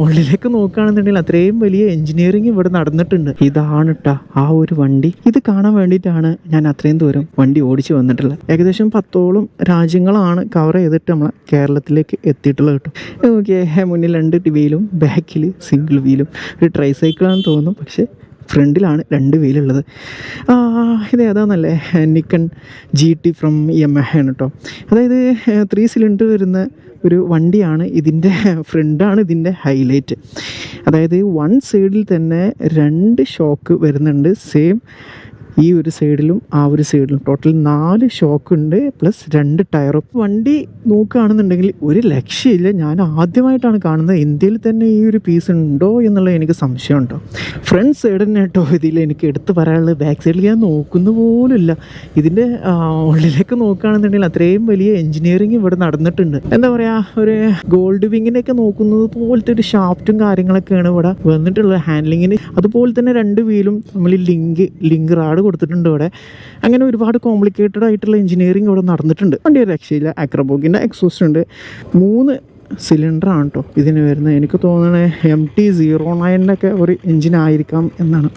ഉള്ളിലേക്ക് നോക്കുകയാണെന്നുണ്ടെങ്കിൽ അത്രയും വലിയ എഞ്ചിനീയറിംഗ് ഇവിടെ നടന്നിട്ടുണ്ട്. ഇതാണ് ട്ടാ ആ ഒരു വണ്ടി. ഇത് കാണാൻ വേണ്ടിയിട്ടാണ് ഞാൻ അത്രയും ദൂരം വണ്ടി ഓടിച്ച് വന്നിട്ടുള്ളത്. ഏകദേശം 10ഓളം രാജ്യങ്ങളാണ് കവർ ചെയ്തിട്ട് നമ്മളെ കേരളത്തിലേക്ക് എത്തിയിട്ടുള്ളത് കേട്ടോ. ഓക്കെ, മുന്നിൽ 2 വീലും ബാക്കിൽ സിംഗിൾ വീലും ഒരു ട്രൈ സൈക്കിളാണെന്ന് തോന്നുന്നു, പക്ഷേ ഫ്രണ്ടിലാണ് 2 വീലുള്ളത്. ഇത് ഏതാണെന്നല്ലേ, നിക്കൺ GT ഫ്രം Yamaha ആണ് കേട്ടോ. അതായത് 3 സിലിണ്ടർ വരുന്ന ഒരു വണ്ടിയാണ്. ഇതിൻ്റെ ഫ്രണ്ടാണ് ഇതിൻ്റെ ഹൈലൈറ്റ്. അതായത് 1 സൈഡിൽ തന്നെ 2 ഷോക്ക് വരുന്നുണ്ട്. സെയിം ഈ ഒരു സൈഡിലും ആ ഒരു സൈഡിലും ടോട്ടൽ 4 ഷോക്ക് ഉണ്ട്, പ്ലസ് 2 ടയറും. വണ്ടി നോക്കുകയാണെന്നുണ്ടെങ്കിൽ ഒരു ലക്ഷ്യമില്ല. ഞാൻ ആദ്യമായിട്ടാണ് കാണുന്നത്. ഇന്ത്യയിൽ തന്നെ ഈ ഒരു പീസ് ഉണ്ടോ എന്നുള്ളത് എനിക്ക് സംശയമുണ്ടോ. ഫ്രണ്ട് സൈഡ് തന്നെ കേട്ടോ ഇതിൽ എനിക്ക് എടുത്ത് പറയാനുള്ളത്. ബാക്ക് സൈഡിൽ ഞാൻ നോക്കുന്ന പോലുമില്ല. ഇതിൻ്റെ ഉള്ളിലേക്ക് നോക്കുകയാണെന്നുണ്ടെങ്കിൽ അത്രയും വലിയ എഞ്ചിനീയറിംഗ് ഇവിടെ നടന്നിട്ടുണ്ട്. എന്താ പറയുക, ഒരു ഗോൾഡ് വിങ്ങിനൊക്കെ നോക്കുന്നത് പോലത്തെ ഒരു ഷാഫ്റ്റും കാര്യങ്ങളൊക്കെയാണ് ഇവിടെ വന്നിട്ടുള്ളത് ഹാൻഡ്ലിങ്ങിന്. അതുപോലെ തന്നെ 2 വീലും നമ്മൾ ലിങ്ക് റാഡ് കൊടുത്തിട്ടുണ്ട് ഇവിടെ. അങ്ങനെ ഒരുപാട് കോംപ്ലിക്കേറ്റഡ് ആയിട്ടുള്ള എഞ്ചിനീയറിംഗ് ഇവിടെ നടന്നിട്ടുണ്ട്. വണ്ടി ഒരു രക്ഷയില്ല. അക്രബോക്കിൻ്റെ എക്സോസ്റ്റ് ഉണ്ട്. 3 സിലിണ്ടറാണ് കേട്ടോ ഇതിന് വരുന്നത്. എനിക്ക് തോന്നണേ MT-09 ഒരു എഞ്ചിനായിരിക്കാം എന്നാണ്.